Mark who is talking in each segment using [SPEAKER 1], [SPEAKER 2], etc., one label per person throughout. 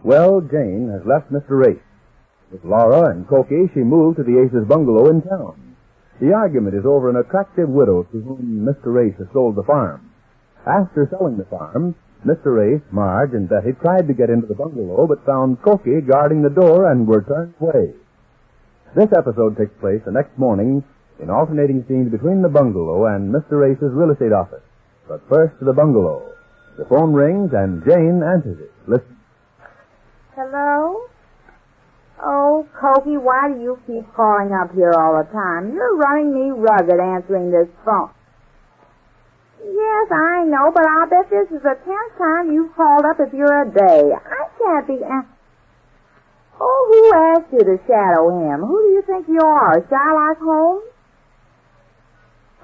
[SPEAKER 1] Well, Jane has left Mr. Ace. With Laura and Cokie, she moved to the Ace's bungalow in town. The argument is over an attractive widow to whom Mr. Ace has sold the farm. After selling the farm, Mr. Ace, Marge, and Betty tried to get into the bungalow, but found Cokie guarding the door and were turned away. This episode takes place the next morning in alternating scenes between the bungalow and Mr. Ace's real estate office. But first to the bungalow. The phone rings and Jane answers it. Listen.
[SPEAKER 2] Hello? Oh, Cokie, why do you keep calling up here all the time? You're running me rugged answering this phone. Yes, I know, but I'll bet this is the 10th time you've called up if you're a day. I can't be... Oh, who asked you to shadow him? Who do you think you are, Sherlock Holmes?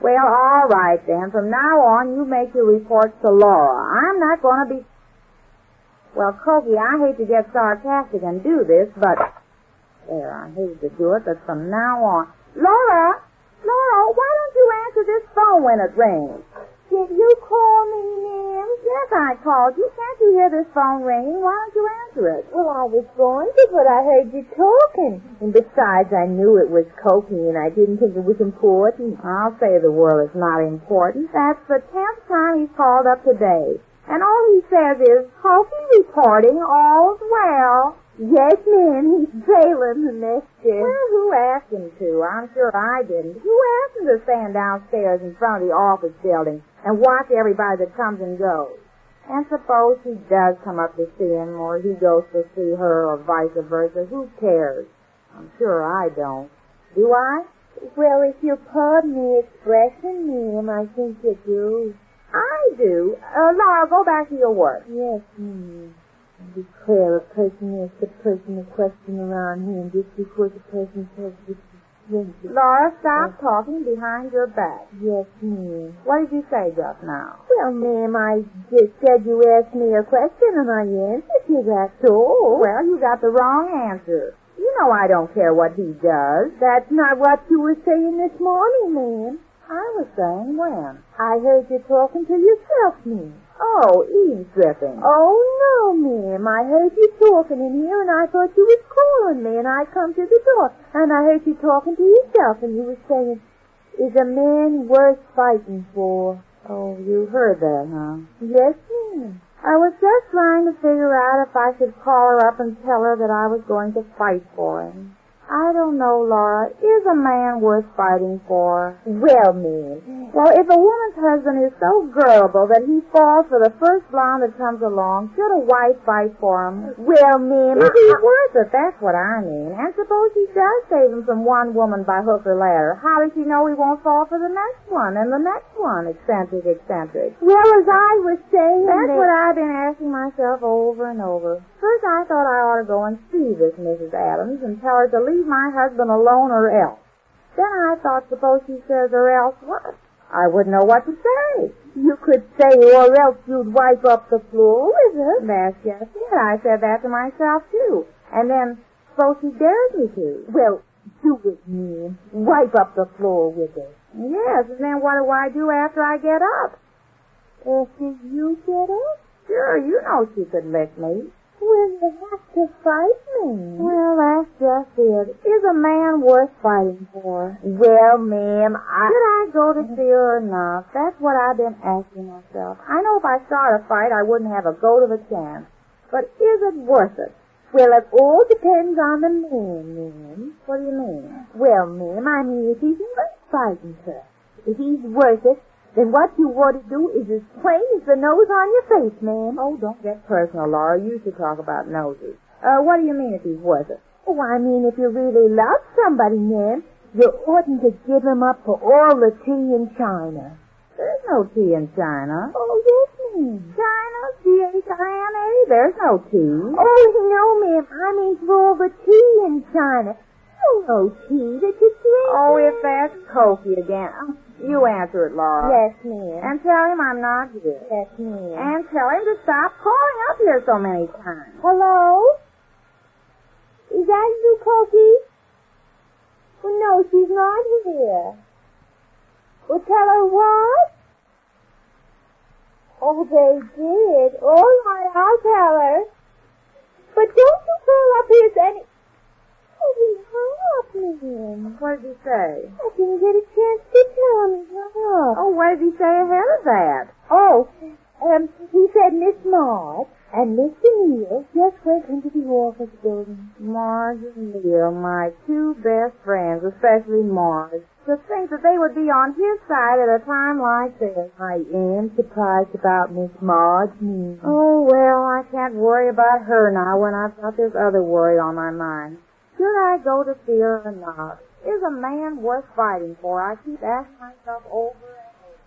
[SPEAKER 2] Well, all right, then. From now on, you make your reports to Laura. I'm not going to be... Well, Cokie, I hate to get sarcastic and do this, but... There, I hate to do it, but from now on... Laura, why don't you answer this phone when it rings? Did you call me, ma'am? Yes, I called you. Can't you hear this phone ringing? Why don't you answer it?
[SPEAKER 3] Well, I was going to, but I heard you talking. And besides, I knew it was Cokie, and I didn't think it was important.
[SPEAKER 2] I'll say the word is not important. That's the 10th time he's called up today. And all he says is, Cokie reporting, all's well.
[SPEAKER 3] Yes, ma'am, he's trailing the mister.
[SPEAKER 2] Well, who asked him to? I'm sure I didn't. Who asked him to stand downstairs in front of the office building and watch everybody that comes and goes? And suppose he does come up to see him, or he goes to see her, or vice versa. Who cares? I'm sure I don't. Do I?
[SPEAKER 3] Well, if you'll pardon the expression, ma'am, I think you do.
[SPEAKER 2] I do. Laura, go back to your work.
[SPEAKER 3] Yes, ma'am. I declare a person asks a person a question around here, and just because a person says this is...
[SPEAKER 2] Laura, stop talking behind your back.
[SPEAKER 3] Yes, ma'am.
[SPEAKER 2] What did you say just now?
[SPEAKER 3] Well, ma'am, I just said you asked me a question, and I answered you, that's all.
[SPEAKER 2] Well, you got the wrong answer. You know I don't care what he does.
[SPEAKER 3] That's not what you were saying this morning, ma'am.
[SPEAKER 2] I was saying when?
[SPEAKER 3] I heard you talking to yourself, ma'am.
[SPEAKER 2] Oh, eavesdripping.
[SPEAKER 3] Oh, no, ma'am. I heard you talking in here, and I thought you was calling me, and I come to the door, and I heard you talking to yourself, and you were saying, is a man worth fighting for?
[SPEAKER 2] Oh, you heard that, huh?
[SPEAKER 3] Yes, ma'am.
[SPEAKER 2] I was just trying to figure out if I should call her up and tell her that I was going to fight for him. I don't know, Laura. Is a man worth fighting for?
[SPEAKER 3] Well, ma'am.
[SPEAKER 2] Well, if a woman's husband is so gullible that he falls for the first blonde that comes along, should a wife fight for him?
[SPEAKER 3] Well, ma'am,
[SPEAKER 2] Is he worth it? That's what I mean. And suppose he does save him from one woman by hook or ladder. How does he know he won't fall for the next one and the next one? Eccentric.
[SPEAKER 3] Well, as I was saying...
[SPEAKER 2] That's what I've been asking myself over and over. First, I thought I ought to go and see this Mrs. Adams and tell her to leave my husband alone or else. Then I thought, suppose she says or else what? I wouldn't know what to say.
[SPEAKER 3] You could say or else you'd wipe up the floor with her.
[SPEAKER 2] That's just it. I said that to myself, too. And then, suppose she dares me to.
[SPEAKER 3] Well, do it, ma'am. Wipe up the floor with her.
[SPEAKER 2] Yes, and then what do I do after I get up?
[SPEAKER 3] After you get up?
[SPEAKER 2] Sure, you know she could lick me.
[SPEAKER 3] Well, you have to fight me.
[SPEAKER 2] Well, that's just it. Is a man worth fighting for?
[SPEAKER 3] Well, ma'am,
[SPEAKER 2] Should I go to see her or not? That's what I've been asking myself. I know if I start a fight, I wouldn't have a goat of a chance. But is it worth it?
[SPEAKER 3] Well, it all depends on the man, ma'am.
[SPEAKER 2] What do you mean?
[SPEAKER 3] Well, ma'am, I mean if he's worth fighting for. If he's worth it, then what you ought to do is as plain as the nose on your face, ma'am.
[SPEAKER 2] Oh, don't get personal, Laura. You should talk about noses. What do you mean if he's worth it?
[SPEAKER 3] Oh, I mean if you really love somebody, ma'am, you oughtn't to give him up for all the tea in China.
[SPEAKER 2] There's no tea in China.
[SPEAKER 3] Oh, yes, ma'am.
[SPEAKER 2] China? China? There's no tea.
[SPEAKER 3] Oh, no, ma'am. I mean for all the tea in China. No tea that you drink.
[SPEAKER 2] Oh, if that's Cokie again. You answer it, Laura.
[SPEAKER 3] Yes, ma'am.
[SPEAKER 2] And tell him I'm not here.
[SPEAKER 3] Yes, ma'am.
[SPEAKER 2] And tell him to stop calling up here so many times.
[SPEAKER 3] Hello? Is that you, Cokie? Well, no, she's not here. Well, tell her what? Oh, they did. All right, I'll tell her. But
[SPEAKER 2] What did he say?
[SPEAKER 3] I didn't get a chance to tell him.
[SPEAKER 2] Oh, what did he say ahead of that?
[SPEAKER 3] Oh, he said Miss Maud and Mr. Neal just went into the office building.
[SPEAKER 2] Marge and Neil, my two best friends, especially Marge. To think that they would be on his side at a time like this.
[SPEAKER 3] I am surprised about Miss Maud.
[SPEAKER 2] Oh, well, I can't worry about her now when I've got this other worry on my mind. Should I go to see her or not? Is a man worth fighting for? I keep asking myself over and over.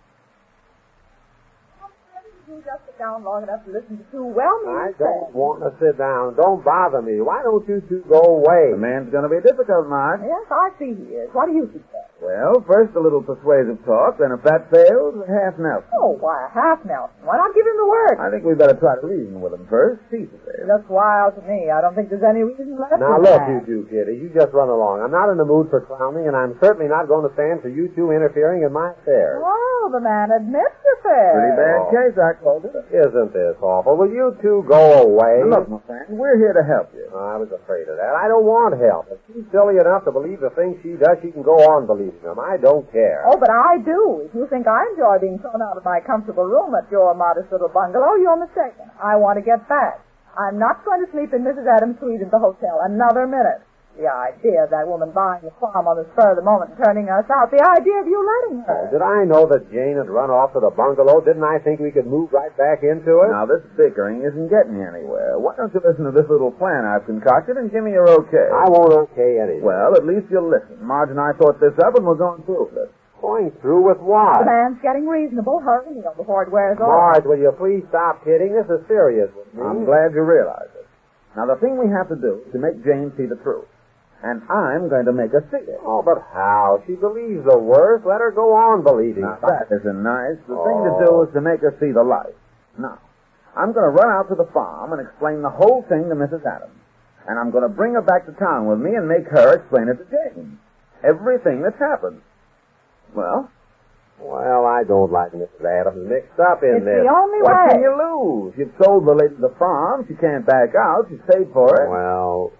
[SPEAKER 4] You just sit down long enough to listen to two well-meaning
[SPEAKER 5] I don't want to sit down. Don't bother me. Why don't you two go away?
[SPEAKER 1] The man's going to be difficult, Marge.
[SPEAKER 4] Yes, I see he is. What do you suggest?
[SPEAKER 1] Well, first a little persuasive talk, then if that fails, half Nelson.
[SPEAKER 4] Oh, why, half Nelson. Why not give him the word?
[SPEAKER 1] I think we'd better try to reason with him first, peaceably.
[SPEAKER 4] He looks wild to me. I don't think there's any reason left.
[SPEAKER 5] Now, look, you two, Kitty. You just run along. I'm not in the mood for clowning, and I'm certainly not going to stand for you two interfering in my affairs.
[SPEAKER 4] Oh, the man admits the fair.
[SPEAKER 1] Pretty bad case, I called it.
[SPEAKER 5] Isn't this awful? Will you two go away?
[SPEAKER 1] Now, look, my friend, we're here to help you.
[SPEAKER 5] I was afraid of that. I don't want help. If she's silly enough to believe the things she does, she can go on believing them. I don't care.
[SPEAKER 4] Oh, but I do. If you think I enjoy being thrown out of my comfortable room at your modest little bungalow, you're mistaken. I want to get back. I'm not going to sleep in Mrs. Adams' suite at the hotel another minute. The idea of that woman buying the farm on the spur of the moment and turning us out. The idea of you letting her.
[SPEAKER 5] Oh, did I know that Jane had run off to the bungalow? Didn't I think we could move right back into it?
[SPEAKER 1] Now, this bickering isn't getting you anywhere. Why don't you listen to this little plan I've concocted and give me your okay?
[SPEAKER 5] I won't okay anything.
[SPEAKER 1] Well, at least you'll listen. Marge and I thought this up, and we're going through with it.
[SPEAKER 5] Going through with what?
[SPEAKER 4] The man's getting reasonable. Hurry, Neil, before it wears off.
[SPEAKER 5] Marge, will you please stop kidding? This is serious with me.
[SPEAKER 1] I'm glad you realize it. Now, the thing we have to do is to make Jane see the truth. And I'm going to make her see it.
[SPEAKER 5] Oh, but how? She believes the worst. Let her go on believing.
[SPEAKER 1] Now, that isn't nice. The thing to do is to make her see the light. Now, I'm going to run out to the farm and explain the whole thing to Mrs. Adams. And I'm going to bring her back to town with me and make her explain it to Jane. Everything that's happened. Well,
[SPEAKER 5] I don't like Mrs. Adams mixed up in
[SPEAKER 4] It's
[SPEAKER 5] this.
[SPEAKER 4] the only
[SPEAKER 1] what
[SPEAKER 4] way.
[SPEAKER 1] can you lose? You've sold the lady the farm. She can't back out. She's paid for it.
[SPEAKER 5] Well,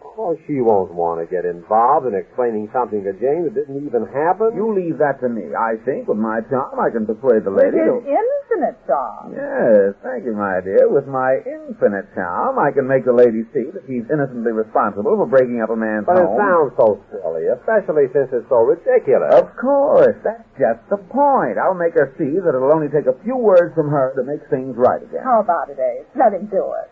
[SPEAKER 5] she won't want to get involved in explaining something to Jane that didn't even happen.
[SPEAKER 1] You leave that to me. I think with my charm I can persuade the
[SPEAKER 4] With
[SPEAKER 1] lady.
[SPEAKER 4] his infinite charm.
[SPEAKER 1] Yes, thank you, my dear. With my infinite charm, I can make the lady see that he's innocently responsible for breaking up a man's
[SPEAKER 5] But it
[SPEAKER 1] home.
[SPEAKER 5] sounds so silly, especially since it's so ridiculous.
[SPEAKER 1] Of course, that's just the point. I'll make her see that it'll only take a few words from her to make things right again.
[SPEAKER 4] How about it, Ace? Let him do it.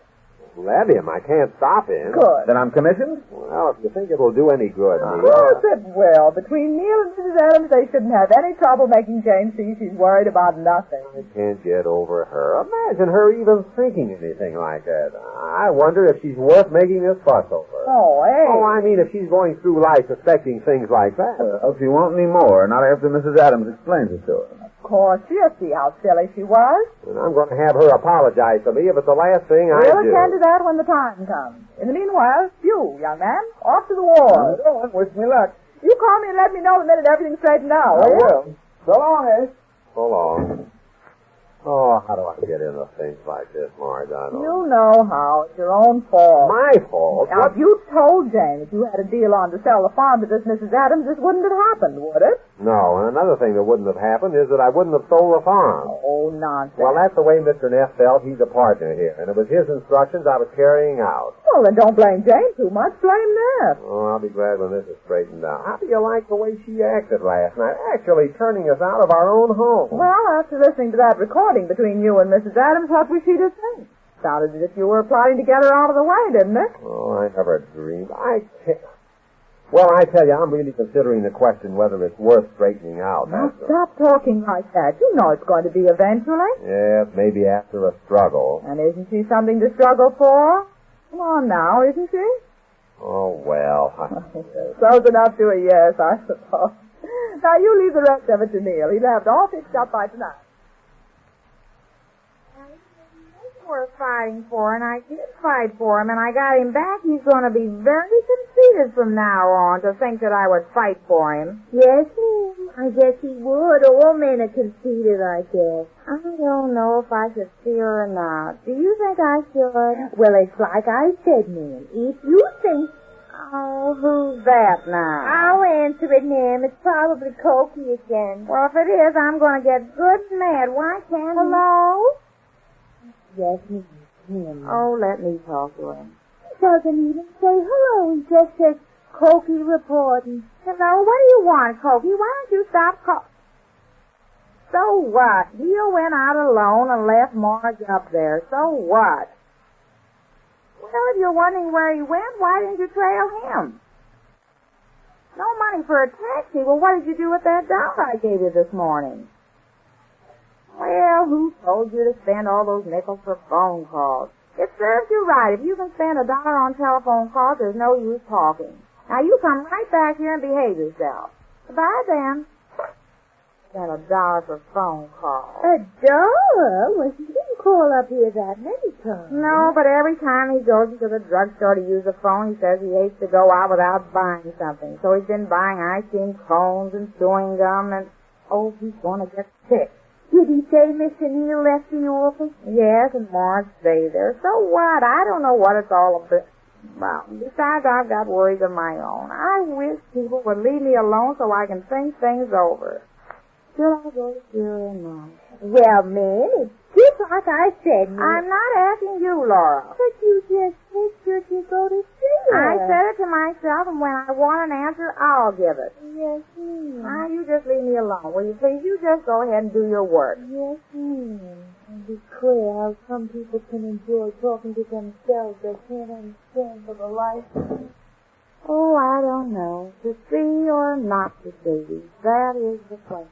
[SPEAKER 5] Let him. I can't stop him.
[SPEAKER 4] Good.
[SPEAKER 1] Then I'm commissioned?
[SPEAKER 5] Well, if you think it will do any good,
[SPEAKER 4] Of
[SPEAKER 5] Neil.
[SPEAKER 4] course it will. Between Neil and Mrs. Adams, they shouldn't have any trouble making Jane see she's worried about nothing.
[SPEAKER 5] I can't get over her. Imagine her even thinking anything like that. I wonder if she's worth making this fuss over.
[SPEAKER 4] Oh, Ace.
[SPEAKER 5] Oh, I mean, if she's going through life suspecting things like that.
[SPEAKER 1] Well, she won't any more, not after Mrs. Adams explains it to her.
[SPEAKER 4] Of course, she'll see how silly she was.
[SPEAKER 5] And I'm going to have her apologize to me if it's the last thing I
[SPEAKER 4] We'll
[SPEAKER 5] do.
[SPEAKER 4] attend to that when the time comes. In the meanwhile, you, young man, off to the war.
[SPEAKER 1] Go on, wish me luck.
[SPEAKER 4] You call me and let me know the minute everything's straightened out,
[SPEAKER 1] I
[SPEAKER 4] will you?
[SPEAKER 1] will. So long, Ace.
[SPEAKER 5] So long. Oh, how do I get into things like this, Marge? I don't
[SPEAKER 4] You know how. It's your own fault.
[SPEAKER 5] My fault?
[SPEAKER 4] Now,
[SPEAKER 5] What?
[SPEAKER 4] if you told Jane that you had a deal on to sell the farm to this Mrs. Adams, this wouldn't have happened, would it?
[SPEAKER 5] No, and another thing that wouldn't have happened is that I wouldn't have sold the farm.
[SPEAKER 4] Oh, nonsense.
[SPEAKER 5] Well, that's the way Mr. Neff felt. He's a partner here, and it was his instructions I was carrying out.
[SPEAKER 4] Well, then don't blame Jane too much. Blame Neff.
[SPEAKER 5] Oh, I'll be glad when this is straightened out. How do you like the way she acted last night, actually turning us out of our own home?
[SPEAKER 4] Well, after listening to that recording between you and Mrs. Adams, what was she to think? Sounded as if you were plotting to get her out of the way, didn't it?
[SPEAKER 5] Oh, I never dreamed. Well, I tell you, I'm really considering the question whether it's worth straightening out.
[SPEAKER 4] Now,
[SPEAKER 5] That's all.
[SPEAKER 4] stop talking like that. You know it's going to be eventually.
[SPEAKER 5] Yes, maybe after a struggle.
[SPEAKER 4] And isn't she something to struggle for? Come on now, isn't she?
[SPEAKER 5] Oh, well.
[SPEAKER 4] Close enough to a yes, I suppose. Now, you leave the rest of it to Neil. He'll have it all fixed up by tonight.
[SPEAKER 2] Worth fighting for, and I did fight for him, and I got him back. He's going to be very conceited from now on to think that I would fight for him.
[SPEAKER 3] Yes, ma'am. I guess he would. All men are conceited, I guess.
[SPEAKER 2] I don't know if I should see her or not. Do you think I should?
[SPEAKER 3] Well, it's like I said, ma'am. If you think
[SPEAKER 2] Oh, who's that now?
[SPEAKER 3] I'll answer it, ma'am. It's probably Cokie again.
[SPEAKER 2] Well, if it is, I'm going to get good and mad. Why can't
[SPEAKER 3] Hello? Yes, him.
[SPEAKER 2] Oh, let me talk to him.
[SPEAKER 3] He doesn't even say hello. He just says, Cokie reporting.
[SPEAKER 2] Hello, what do you want, Cokie? Why don't you stop So what? You went out alone and left Marge up there. So what? Well, if you're wondering where he went, why didn't you trail him? No money for a taxi. Well, what did you do with that dollar I gave you this morning? Well, who told you to spend all those nickels for phone calls? It serves you right. If you can spend $1 on telephone calls, there's no use talking. Now, you come right back here and behave yourself. Goodbye, then. Spend $1 for phone calls.
[SPEAKER 3] $1? Well, he didn't call up here that many times.
[SPEAKER 2] No, but every time he goes to the drugstore to use the phone, he says he hates to go out without buying something. So he's been buying ice cream cones and chewing gum and, he's going to get sick.
[SPEAKER 3] Did he say Mr. Neal left the office?
[SPEAKER 2] Yes, and Marge stayed there. So what? I don't know what it's all about. Well, besides, I've got worries of my own. I wish people would leave me alone so I can think things over. Should I go to Syria or not?
[SPEAKER 3] Well, ma'am, it's just like I said, ma'am.
[SPEAKER 2] I'm not asking you, Laura.
[SPEAKER 3] But you just said should you go to Syria.
[SPEAKER 2] I said it to myself, and when I want an answer, I'll give it.
[SPEAKER 3] Yes, ma'am.
[SPEAKER 2] Now, you just leave me alone, will you please? You just go ahead and do your work.
[SPEAKER 3] Yes, ma'am. I declare how some people can enjoy talking to themselves they can't understand for the life of them.
[SPEAKER 2] Oh, I don't know. To see or not to see, that is the question.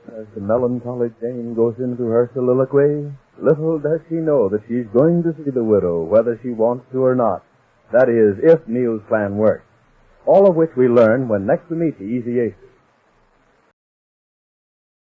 [SPEAKER 1] As the melancholy Jane goes into her soliloquy, little does she know that she's going to see the widow, whether she wants to or not. That is, if Neil's plan works. All of which we learn when next we meet the Easy Aces.